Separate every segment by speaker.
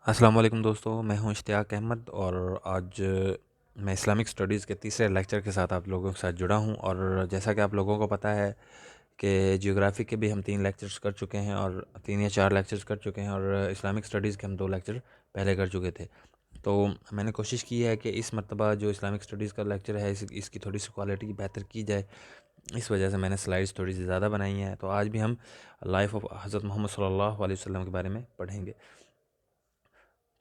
Speaker 1: अस्सलाम वालेकुम दोस्तों, मैं हूं इश्तियाक अहमद और आज मैं इस्लामिक स्टडीज़ के तीसरे लेक्चर के साथ आप लोगों के साथ जुड़ा हूं। और जैसा कि आप लोगों को पता है कि जियोग्राफ़ी के भी हम 3 लेक्चर्स कर चुके हैं और 3 या 4 लेक्चर्स कर चुके हैं और इस्लामिक स्टडीज़ के हम 2 लेक्चर पहले कर चुके थे। तो मैंने कोशिश की है कि इस मरतबा जो इस्लामिक स्टडीज़ का लेक्चर है इसकी थोड़ी सी क्वालिटी बेहतर की जाए। इस वजह से मैंने स्लाइड्स थोड़ी सी ज़्यादा बनाई हैं। तो आज भी हम लाइफ ऑफ हज़रत मोहम्मद सल्लल्लाहु अलैहि वसल्लम के बारे में पढ़ेंगे।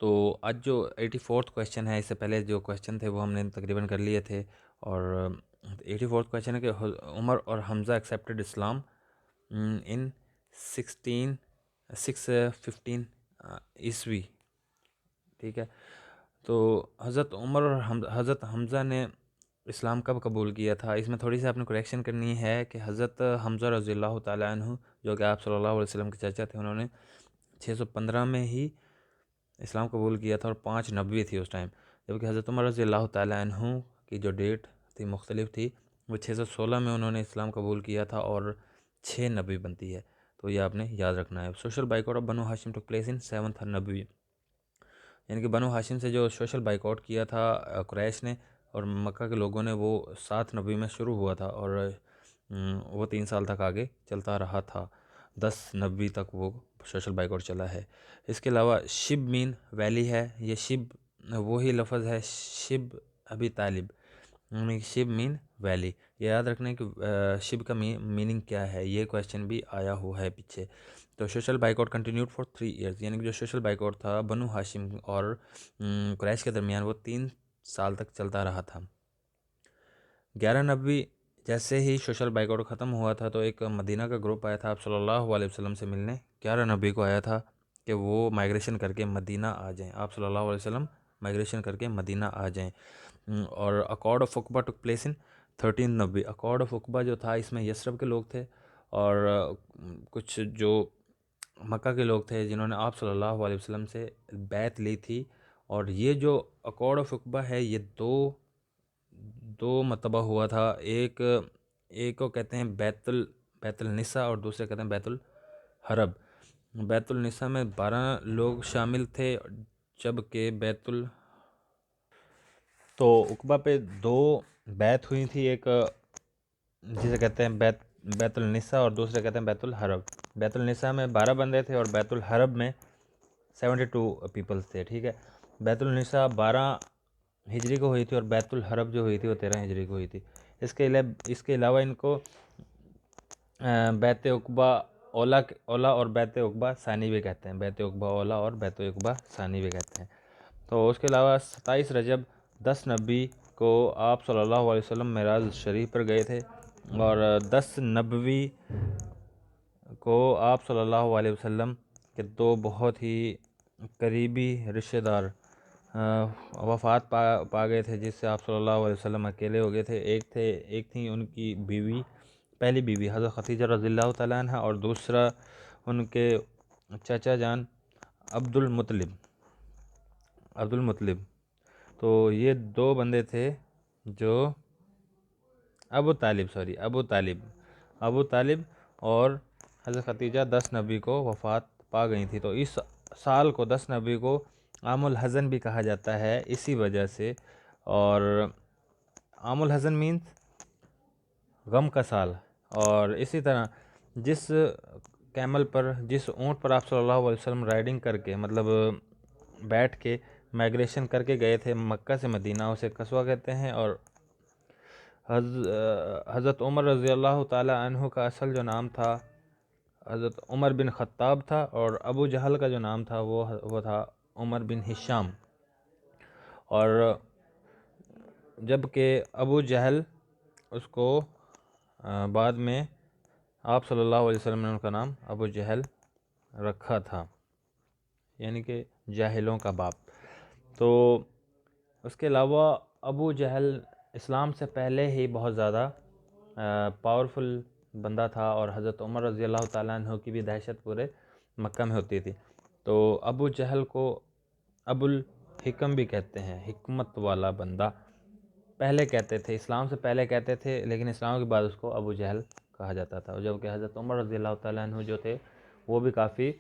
Speaker 1: तो आज जो 84th क्वेश्चन है, इससे पहले जो क्वेश्चन थे वो हमने तकरीबन कर लिए थे। और 84th क्वेश्चन है कि उमर और हमज़ा एक्सेप्टेड इस्लाम इन 615 ईस्वी। ठीक है, तो हज़रत उमर और हज़रत हमज़ा ने इस्लाम कब कबूल किया था। इसमें थोड़ी सी आपने करेक्शन करनी है कि हज़रत हमज़ा रज़ियल्लाहु ताला अन्हु जो कि आप सल्लल्लाहु अलैहि वसल्लम के चाचा थे, उन्होंने 615 में ही इस्लाम कबूल किया था और 5 नबी थी उस टाइम। जबकि हज़रत उमर रज़ियल्लाहु ताला अन्हु की जो डेट थी मुख्तलिफ थी। वो 616 में उन्होंने इस्लाम कबूल किया था और 6 नबी बनती है। तो ये आपने याद रखना है। Social boycott of Banu Hashim took place in 7th नबी, यानी कि बनु हाशिम से जो सोशल बाइकआउट किया था कुरैश ने और मक्का के लोगों ने, वो 7 नबी में शुरू हुआ था और वो 3 साल तक आगे चलता रहा था। 10 नबी तक वो सोशल बाइकआउट चला है। इसके अलावा शिब मीन वैली है। ये शिब वही लफ्ज़ है, शिब अभी तालिब, यानी कि शिब मीन वैली। ये याद रखने कि शिब का मीनिंग क्या है, ये क्वेश्चन भी आया हुआ है पीछे। तो social boycott continued for 3 years, यानी कि जो सोशल बाइकआउट था बनु हाशिम और कुरैश के दरमियान, वो 3 साल तक चलता रहा था। 11 नबी जैसे ही सोशल बाइकआउट ख़त्म हुआ था तो एक मदीना का ग्रुप आया था आप सल्लल्लाहु अलैहि वसल्लम से मिलने। 11 नबी को आया था कि वो माइग्रेशन करके मदीना आ जाएं, आप सल्लल्लाहु अलैहि वसल्लम माइग्रेशन करके मदीना आ जाएं। और accord of Aqaba took place in 13 नबी। अकॉर्ड ऑफ उकबा जो था, इसमें यसरब के लोग थे और कुछ जो मक्का के लोग थे जिन्होंने आप सल्लल्लाहु अलैहि वसल्लम से बैत ली थी। और ये जो अकॉर्ड ऑफ उकबा है, ये दो दो मरतबा हुआ था। एक एक को कहते हैं बैतुल बैतुल निसा और दूसरे कहते हैं बैतुल हरब। बैतुल निसा में 12 लोग शामिल थे, जबकि बैतुल तो उकबा पे 2 बैत हुई थी। एक जिसे कहते हैं बैतुल निसा और दूसरे कहते हैं बैतुल हरब। बैतुल निसा में 12 बंदे थे और बैतुल हरब में 72 पीपल्स थे। ठीक है, बैतुल निसा 12 हिजरी को हुई थी और बैतुल हरब जो हुई थी वो 13 हिजरी को हुई थी। इसके अलावा इनको बैत उकबा ओला और बैत उकबा सानी भी कहते हैं। बैत उकबा ओला और बैत उकबा सानी भी कहते हैं। तो उसके अलावा 27 रजब 10 नबी को आप सल्लल्लाहु अलैहि वसल्लम मेराज शरीफ पर गए थे और 10 नबवी को आप सल्लल्लाहु अलैहि वसल्लम के 2 बहुत ही करीबी रिश्तेदार वफ़ात पा गए थे, जिससे आप सल्लल्लाहु अलैहि वसल्लम अकेले हो गए थे। एक थी उनकी बीवी, पहली बीवी हज़रत खदीजा रज़ियल्लाहु तआला अन्हा और दूसरा उनके चाचा जान अब्दुल मुत्तलिब। तो ये 2 बंदे थे जो अबू तालिब और हज़रत खदीजा 10 नबी को वफ़ात पा गई थी। तो इस साल को 10 नबी को आमुल हज़न भी कहा जाता है इसी वजह से। और आमुल हज़न मीन्स गम का साल। और इसी तरह जिस जिस ऊँट पर आप सल्लल्लाहु अलैहि वसल्लम राइडिंग करके, मतलब बैठ के माइग्रेशन करके गए थे मक्का से मदीना, उसे कस्वा कहते हैं। और हज़रत उमर रज़ियल्लाहु ताला अन्हु का असल जो नाम था हज़रत उमर बिन ख़त्ताब था और अबू जहल का जो नाम था वो था उमर बिन हिशाम। और जबकि अबू जहल उसको बाद में आप सल्लल्लाहु अलैहि वसल्लम ने उनका नाम अबू जहल रखा था, यानी कि जाहिलों का बाप। तो उसके अलावा अबू जहल इस्लाम से पहले ही बहुत ज़्यादा पावरफुल बंदा था और हज़रत उमर रज़ियल्लाहु ताला अन्हु की भी दहशत पूरे मक्का में होती थी। तो अबू जहल को अबुल हिकम भी कहते हैं, हिकमत वाला बंदा पहले कहते थे, इस्लाम से पहले कहते थे, लेकिन इस्लाम के बाद उसको अबू जहल कहा जाता था। जबकि हज़रत उमर रज़ियल्लाहु ताला अन्हु जो थे वो भी काफ़ी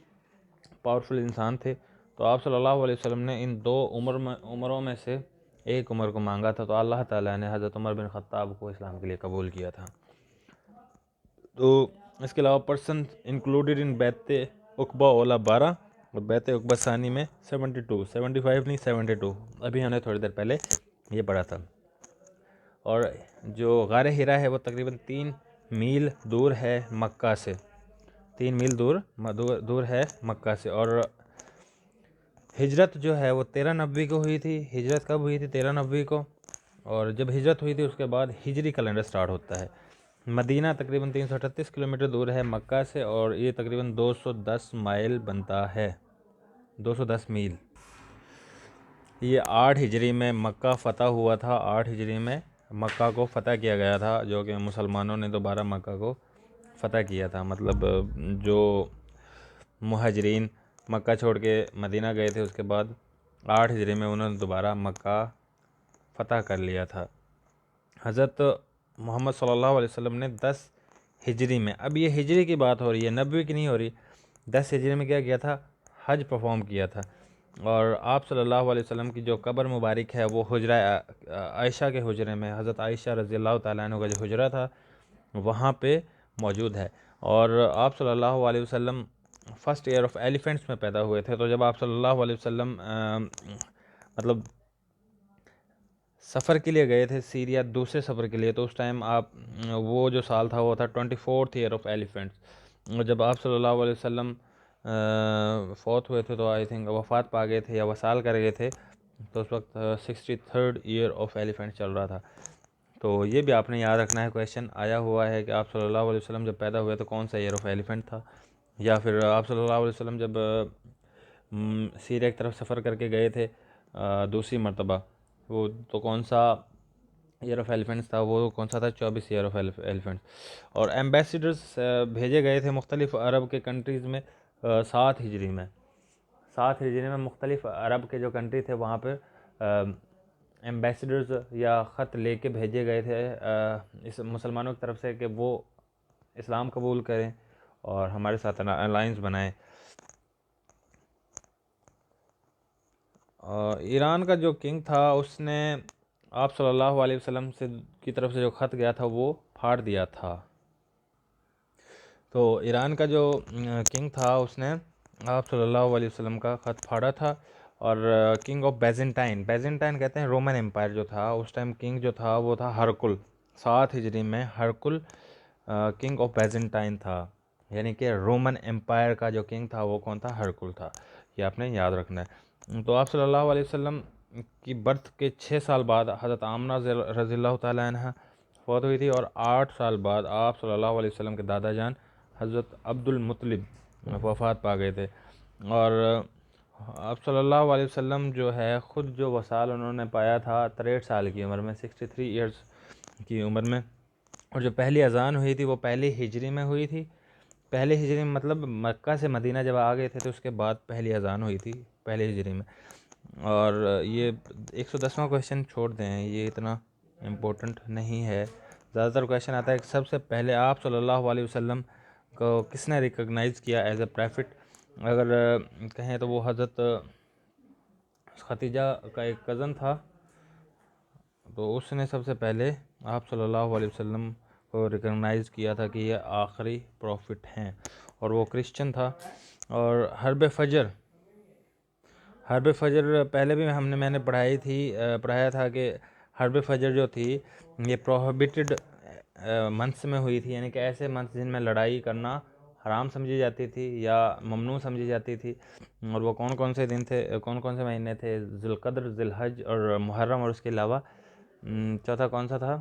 Speaker 1: पावरफुल इंसान थे तो आप सल्लल्लाहु अलैहि वसल्लम ने इन दो उम्रों में से एक उम्र को मांगा था, तो अल्लाह ताला ने हज़रत उमर बिन ख़त्ताब को इस्लाम के लिए कबूल किया था। तो इसके अलावा पर्सन इंक्लूडेड इन बैत उक़बा ओला 12 और बैत उक़बा सानी में 72, 75 नहीं 72, अभी हमने थोड़ी देर पहले ये पढ़ा था। और जो गार हिरा है वो तकरीबन 3 मील दूर है मक्का से, 3 मील दूर है मक्का से। और हिजरत जो है वो 13 नबी को हुई थी। हिजरत कब हुई थी? 13 नबी को। और जब हिजरत हुई थी उसके बाद हिजरी कैलेंडर स्टार्ट होता है। मदीना तकरीबन 338 किलोमीटर दूर है मक्का से और ये तकरीबन 210 माइल बनता है, 210 मील। ये 8 हिजरी में मक्का फ़तह हुआ था। 8 हिजरी में मक्का को फ़तह किया गया था, जो कि मुसलमानों ने दोबारा मक्का को फ़तह किया था। मतलब जो मुहाजिरीन मक्का छोड़ के मदीना गए थे, उसके बाद 8 हिजरी में उन्होंने दोबारा मक्का फ़तह कर लिया था। हज़रत मोहम्मद सल्लल्लाहु अलैहि वसल्लम ने 10 हिजरी में, अब ये हिजरी की बात हो रही है, नबी की नहीं हो रही, 10 हिजरी में क्या किया था? हज परफॉर्म किया था। और आप सल्लल्लाहु अलैहि वसल्लम की जो कब्र मुबारक है वो हुजरा आयशा के हुजरे में, हज़रत आयशा रज़ियल्लाहु ताला अन्हा का जो हुजरा था वहाँ पे मौजूद है। और आप सल्लल्लाहु अलैहि वसल्लम फर्स्ट ईयर ऑफ एलिफेंट्स में पैदा हुए थे। तो जब आप सल्लल्लाहु अलैहि वसल्लम मतलब सफ़र के लिए गए थे सीरिया, दूसरे सफ़र के लिए, तो उस टाइम आप वो जो साल था वो था 24th ईयर ऑफ एलिफेंट्स। और जब आप सल्लल्लाहु अलैहि वसल्लम फौत हुए थे तो आई थिंक वफ़ात पा गए थे या वसाल कर गए थे, तो उस वक्त 63rd ईयर ऑफ एलिफेंट्स चल रहा था। तो ये भी आपने याद रखना है, क्वेश्चन आया हुआ है कि आप सल्लल्लाहु अलैहि वसल्लम जब पैदा हुए तो कौन सा ईयर ऑफ एलिफेंट था, या फिर आप सल्लल्लाहु अलैहि वसल्लम जब सीरिया की तरफ सफ़र करके गए थे दूसरी मरतबा, वो तो कौन सा ईयर ऑफ एलिफेंट्स था, वो कौन सा था? 24 ईयर ऑफ एलिफेंट्स। और एम्बेसडर्स भेजे गए थे मुख्तलिफ़ अरब के कंट्रीज़ में 7 हिजरी में। 7 हिजरी में मुख्तलिफ़ अरब के जो कंट्री थे वहाँ पर एम्बेसडर्स या ख़त लेके भेजे गए थे इस मुसलमानों की तरफ से कि वो इस्लाम कबूल करें और हमारे साथ अलाइंस बनाएं। ईरान का जो किंग था उसने आप सल्लल्लाहु अलैहि वसल्लम से की तरफ से जो ख़त गया था वो फाड़ दिया था। तो ईरान का जो किंग था उसने आप सल्लल्लाहु अलैहि वसल्लम का ख़त फाड़ा था। और किंग ऑफ बेजेंटाइन, बेजेंटाइन कहते हैं रोमन एम्पायर जो था उस टाइम, किंग जो था वो था हरकुल। 7 हिजरी में हरकुल किंग ऑफ बेजेंटाइन था, यानी कि रोमन एम्पायर का जो किंग था वो कौन था? हरकुल था। ये आपने याद रखना है। तो आप सल्लल्लाहु अलैहि वसल्लम की बर्थ के 6 साल बाद हज़रत आमना रज़ियल्लाहु ताला अन्हा फौत हुई थी। और 8 साल बाद आप सल्लल्लाहु अलैहि वसल्लम के दादा जान हज़रत अब्दुल मुत्तलिब वफ़ात पा गए थे। और आप सल्लल्लाहु अलैहि वसल्लम जो है ख़ुद जो वसाल उन्होंने पाया था 63 साल की उम्र में, 63 ईयर्स की उम्र में। और जो पहली अज़ान हुई थी वो पहली हिजरी में हुई थी। पहले हिजरी में मतलब मक्का से मदीना जब आ गए थे तो उसके बाद पहली अज़ान हुई थी पहले हिजरी में। और ये 110वां क्वेश्चन छोड़ दें, ये इतना इम्पोर्टेंट नहीं है। ज़्यादातर क्वेश्चन आता है कि सबसे पहले आप सल्लल्लाहु अलैहि वसल्लम को किसने रिकॉग्नाइज़ किया एज ए प्रॉफिट। अगर कहें तो वो हज़रत खतीजा का एक कज़न था, तो उसने सबसे पहले आप सल्लल्लाहु अलैहि वसल्लम को रिकॉग्नाइज़ किया था कि ये आखिरी प्रॉफिट हैं, और वो क्रिश्चियन था। और हर्ब फजर पहले भी मैंने पढ़ाया था कि हर्ब फजर जो थी ये प्रोहिबिटेड मंथ्स में हुई थी, यानी कि ऐसे मंथ्स जिनमें लड़ाई करना हराम समझी जाती थी या ममनू समझी जाती थी। और वो कौन कौन से दिन थे, कौन कौन से महीने थे? ज़ुल्क़द्र, ज़िलहज और मुहर्रम, और उसके अलावा चौथा कौन सा था?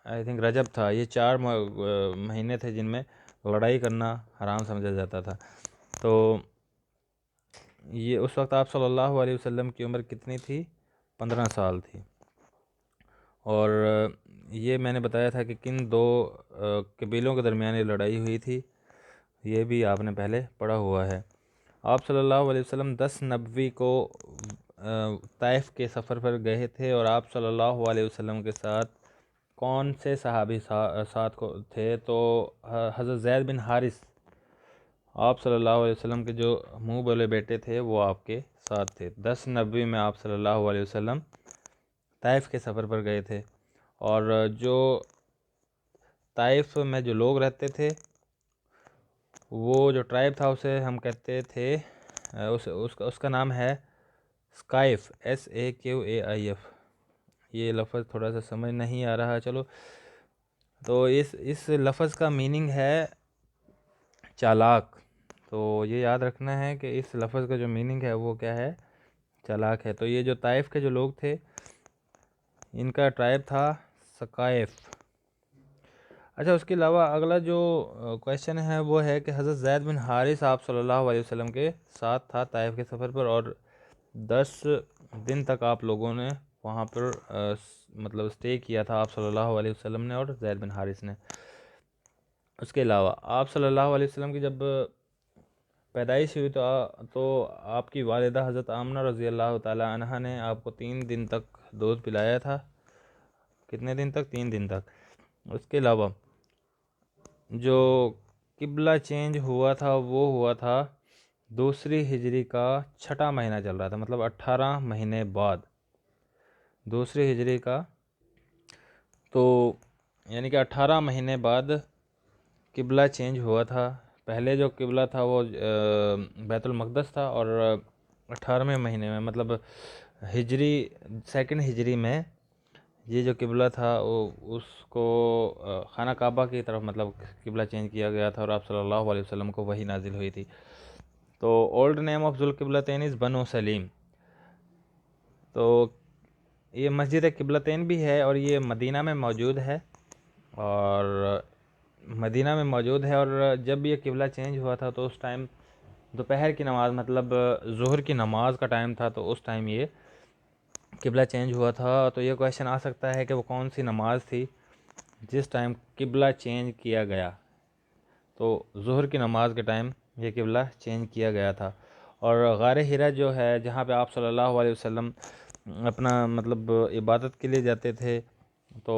Speaker 1: आई थिंक रजब था। ये 4 महीने थे जिनमें लड़ाई करना हराम समझा जाता था। तो ये उस वक्त आप सल्लल्लाहु अलैहि वसल्लम की उम्र कितनी थी? 15 साल थी। और ये मैंने बताया था कि किन 2 कबीलों के दरमियान ये लड़ाई हुई थी, ये भी आपने पहले पढ़ा हुआ है। आप सल्लल्लाहु अलैहि वसल्लम 10 नबवी को ताइफ के सफ़र पर गए थे, और आप सल्लल्लाहु अलैहि वसल्लम के साथ कौन से सहाबी साथ को थे? तो हज़रत ज़ैद बिन हारिस आप सल्लल्लाहु अलैहि वसल्लम के जो मुँह बोले बेटे थे वो आपके साथ थे। 10 नबी में आप सल्लल्लाहु अलैहि वसल्लम ताइफ के सफ़र पर गए थे, और जो ताइफ में जो लोग रहते थे, वो जो ट्राइब था उसे हम कहते थे उसका नाम है स्काइफ, SAQAIF। ये लफ्ज़ थोड़ा सा समझ नहीं आ रहा, चलो। तो इस लफ्ज़ का मीनिंग है चालाक। तो ये याद रखना है कि इस लफ्ज़ का जो मीनिंग है वो क्या है, चालाक है। तो ये जो ताइफ के जो लोग थे, इनका ट्राइब था सकाइफ। अच्छा, उसके अलावा अगला जो क्वेश्चन है वो है कि हज़रत ज़ैद बिन हारिस आप सल्लल्लाहु अलैहि वसल्लम के साथ था ताइफ के सफ़र पर, और 10 दिन तक आप लोगों ने वहाँ पर मतलब स्टे किया था, आप सल्लल्लाहु अलैहि वसल्लम ने और ज़ैद बिन हारिस ने। उसके अलावा आप सल्लल्लाहु अलैहि वसल्लम की जब पैदाइश हुई तो आपकी वालिदा हज़रत आमना रज़ी अल्लाह ताला अन्हा ने आपको 3 दिन तक दूध पिलाया था। कितने दिन तक? 3 दिन तक। उसके अलावा जो किबला चेंज हुआ था वो हुआ था दूसरी हिजरी का छठा महीना चल रहा था, मतलब 18 महीने बाद दूसरी हिजरी का, तो यानी कि 18 महीने बाद किबला चेंज हुआ था। पहले जो किबला था वो बैतुल मक़दस था, और 18वें महीने में मतलब हिजरी सेकंड हिजरी में ये जो किबला था वो उसको खाना काबा की तरफ मतलब किबला चेंज किया गया था, और आप सल्लल्लाहु अलैहि वसल्लम को वही नाजिल हुई थी। तो ओल्ड नेम ऑफ जुल किबलतैन इज़ बनु सलीम। तो ये मस्जिद किबलतैन भी है, और ये मदीना में मौजूद है, और मदीना में मौजूद है। और जब ये किबला चेंज हुआ था तो उस टाइम दोपहर की नमाज़ मतलब ज़ोहर की नमाज का टाइम था, तो उस टाइम ये किबला चेंज हुआ था। तो ये क्वेश्चन आ सकता है कि वो कौन सी नमाज थी जिस टाइम किबला चेंज किया गया। तो ज़ोहर की नमाज के टाइम ये किबला चेंज किया गया था। और गार हिरा जो है जहाँ पे आप सल्लल्लाहु अलैहि वसल्लम अपना मतलब इबादत के लिए जाते थे, तो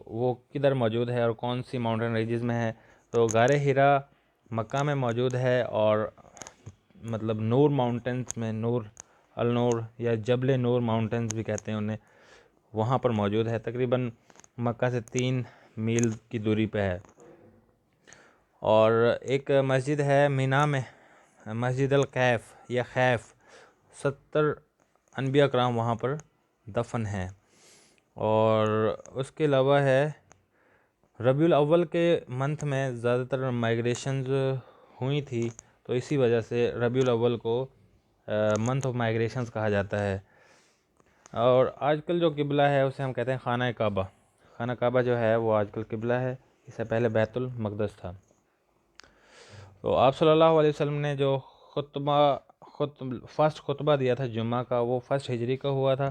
Speaker 1: वो किधर मौजूद है और कौन सी माउंटेन रेंजेस में है? तो गार हिरा मक्का में मौजूद है, और मतलब नूर माउंटेंस में, नूर अल नूर या जबल नूर माउंटेंस भी कहते हैं उन्हें, वहाँ पर मौजूद है। तकरीबन मक्का से 3 मील की दूरी पे है। और एक मस्जिद है मीना में, मस्जिद अल कैफ़ या खैफ, 70 अनबिया कराम वहाँ पर दफन हैं। और उसके अलावा है रबीउल अव्वल के मंथ में ज़्यादातर माइग्रेशंस हुई थी, तो इसी वजह से रबीउल अव्वल को मंथ ऑफ माइग्रेशंस कहा जाता है। और आजकल जो किबला है उसे हम कहते हैं खाना काबा। खाना काबा जो है वो आजकल किबला है, इससे पहले बैतुल मक़दस था। तो आप सल्लल्लाहु अलैहि वसल्लम ने जो फर्स्ट खुतबा दिया था जुम्मा का, वो फर्स्ट हिजरी का हुआ था।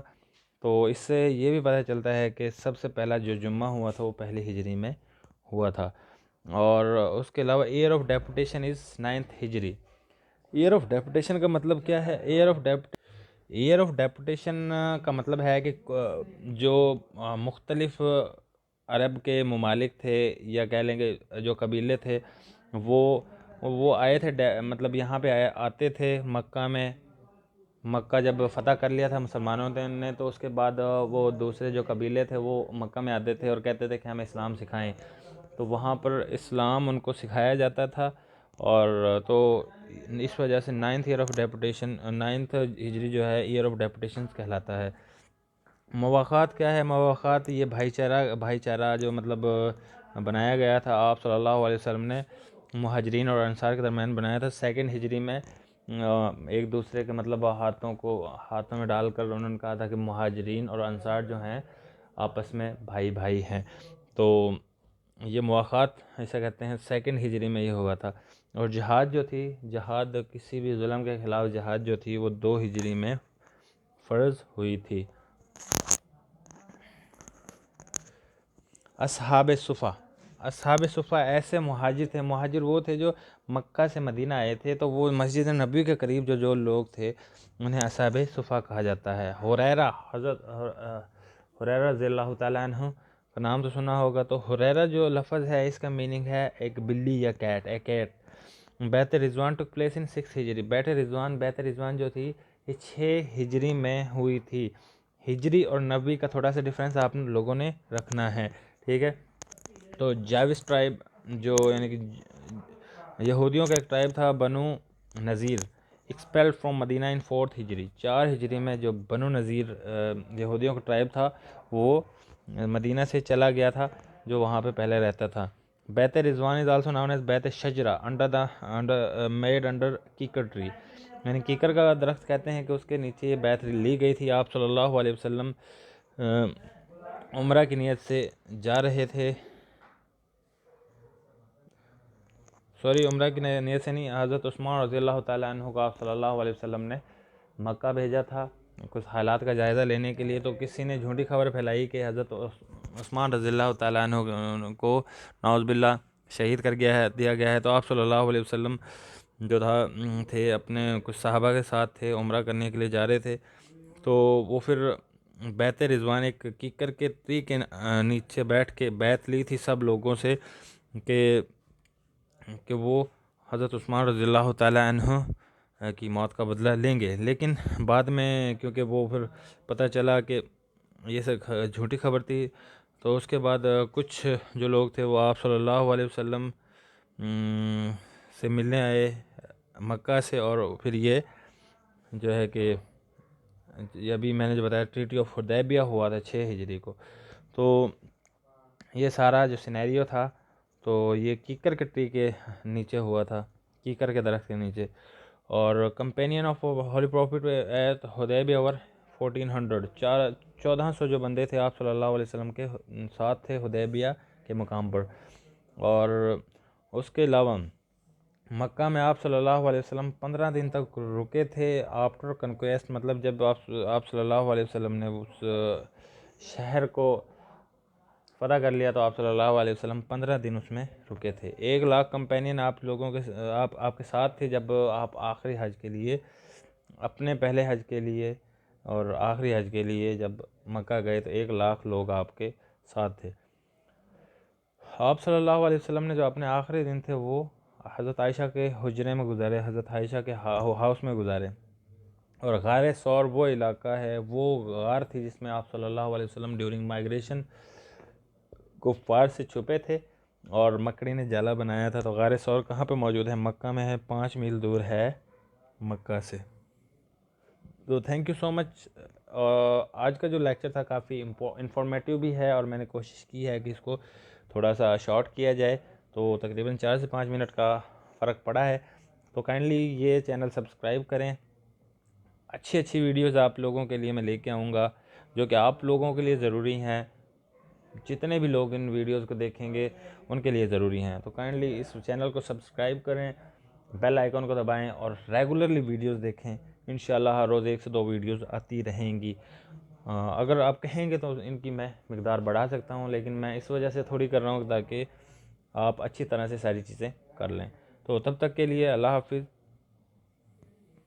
Speaker 1: तो इससे ये भी पता चलता है कि सबसे पहला जो जुम्मा हुआ था वो पहली हिजरी में हुआ था। और उसके अलावा year of deputation is 9th Hijri. Year of deputation का मतलब क्या है? ईयर ऑफ डेपुटेशन का मतलब है कि जो मुख्तलिफ़ अरब के ममालिक थे, या कह लेंगे जो कबीले थे, वो आए थे, मतलब यहाँ पे आते थे मक्का में। मक्का जब फ़तह कर लिया था मुसलमानों ने, तो उसके बाद वो दूसरे जो कबीले थे वो मक्का में आते थे और कहते थे कि हमें इस्लाम सिखाएं। तो वहाँ पर इस्लाम उनको सिखाया जाता था। और तो इस वजह से 9th year of deputation, 9th हिजरी जो है ईयर ऑफ डेपुटेशन कहलाता है। मवाक़ात क्या है? मवाक़ात ये भाईचारा जो मतलब बनाया गया था, आप सल्लल्लाहु अलैहि वसल्लम ने मुहाजिरीन और अंसार के दरमियान बनाया था। सेकंड हिजरी में एक दूसरे के मतलब हाथों में डालकर उन्होंने कहा था कि मुहाजिरीन और अंसार जो हैं आपस में भाई भाई हैं। तो ये मुवाक़ात ऐसा कहते हैं, सेकंड हिजरी में ये हुआ था। और जिहाद जो थी, जिहाद किसी भी जुल्म के ख़िलाफ़ जिहाद जो थी वो 2 हिजरी में फ़र्ज़ हुई थी। असहाब सुफ़ा ऐसे मुहाजिर थे। मुहाजिर वो थे जो मक्का से मदीना आए थे, तो वो मस्जिद नबी के करीब जो लोग थे उन्हें असहाब सुफ़ा कहा जाता है। हज़रत हुरैरा रज़ियल्लाहु ताला अन्हु का नाम तो सुना होगा। तो हुरैरा जो लफ्ज़ है इसका मीनिंग है एक बिल्ली या कैट, ए कैट। बैत रिजवान टुक प्लेस इन 6 हिजरी। बैत रिजवान जो थी ये 6 हिजरी में हुई थी। हिजरी और नबी का थोड़ा सा डिफरेंस आप लोगों ने रखना है, ठीक है। तो जाविस ट्राइब जो यानी कि यहूदियों का एक ट्राइब था, बनु नज़ीर, एक्सपेल्ड फ्रॉम मदीना इन 4 हिजरी। 4 हिजरी में जो बनु नज़ीर यहूदियों का ट्राइब था वो मदीना से चला गया था, जो वहाँ पे पहले रहता था। Bait Rizwan is also known as Bait Shajra under made under kikar tree, यानी कीकर का दरख्त कहते हैं कि उसके नीचे ये बैत ली गई थी। आप सल्लल्लाहु अलैहि वसल्लम उम्रा की नीयत से जा रहे थे, उम्रा की नीयत से नहीं, हज़रत उस्मान रज़ियल्लाहु ताला अन्हु को आप सल्लल्लाहु अलैहि वसल्लम ने मक्का भेजा था कुछ हालात का जायज़ा लेने के लिए। तो किसी ने झूठी खबर फैलाई कि हज़रत उस्मान रज़ियल्लाहु ताला अन्हु को नाउज़ुबिल्लाह शहीद कर दिया गया है। तो आप सल्लल्लाहु अलैहि वसल्लम जो थे अपने कुछ सहाबा के साथ थे, उम्रा करने के लिए जा रहे थे। तो वो फिर बैत रिजवान एक कीकर के ट्री के नीचे बैठ के बैत ली थी सब लोगों से कि वो हज़रत उस्मान रज़ियल्लाहु ताला अन्हु की मौत का बदला लेंगे। लेकिन बाद में क्योंकि वो फिर पता चला कि ये सब झूठी खबर थी, तो उसके बाद कुछ जो लोग थे वो आप सल्लल्लाहु अलैहि वसल्लम से मिलने आए मक्का से, और फिर ये जो है कि अभी मैंने जो बताया ट्रीटी ऑफ हुदैबिया हुआ था 6 हिजरी को। तो ये सारा जो सिनेरियो था तो ये कीकर के ट्री के नीचे हुआ था, कीकर के दरख्त के नीचे। और companion of holy prophet at Hudaibiya were 1400 जो बंदे थे आप सल्लल्लाहु अलैहि वसल्लम के साथ थे हुदैबिया के मुकाम पर। और उसके अलावा मक्का में आप सल्लल्लाहु अलैहि वसल्लम 15 दिन तक रुके थे आफ्टर कन्क्वेस्ट, मतलब जब आप सल्लल्लाहु अलैहि वसल्लम ने उस शहर को फ़तह कर लिया तो आप सल्लल्लाहु अलैहि वसल्लम 15 दिन उसमें रुके थे। 1 लाख कंपेनियन आप लोगों के आपके साथ थे जब आप आखिरी हज के लिए, अपने पहले हज के लिए और आखिरी हज के लिए जब मक्का गए तो 1 लाख लोग आपके साथ थे। आप सल्लल्लाहु अलैहि वसल्लम ने जो अपने आखिरी दिन थे वो हज़रत आयशा के हुजरे में गुजारे, हज़रत आयशा के हाउस में गुजारे। और गार सौर वो इलाका है, वो गार थी जिसमें आप सल्लल्लाहु अलैहि वसल्लम ड्यूरिंग माइग्रेशन कुफ़ार से छुपे थे और मकड़ी ने जाला बनाया था। तो गार सौर कहाँ पे मौजूद है? मक्का में है, 5 मील दूर है मक्का से। तो थैंक यू सो मच। आज का जो लेक्चर था काफ़ी इंफॉर्मेटिव भी है और मैंने कोशिश की है कि इसको थोड़ा सा शॉर्ट किया जाए, तो तकरीबन 4 से 5 मिनट का फ़र्क पड़ा है। तो काइंडली ये चैनल सब्सक्राइब करें, अच्छी अच्छी वीडियोज़ आप लोगों के लिए मैं लेके आऊँगा जो कि आप लोगों के लिए ज़रूरी हैं। जितने भी लोग इन वीडियोज़ को देखेंगे उनके लिए ज़रूरी हैं। तो काइंडली इस चैनल को सब्सक्राइब करें, बेल आइकन को दबाएं और रेगुलरली वीडियोज़ देखें। इंशाल्लाह हर रोज़ 1 से 2 वीडियोज़ आती रहेंगी। अगर आप कहेंगे तो इनकी मैं मिकदार बढ़ा सकता हूँ, लेकिन मैं इस वजह से थोड़ी कर रहा हूँ ताकि आप अच्छी तरह से सारी चीज़ें कर लें। तो तब तक के लिए अल्लाह हाफ़िज़।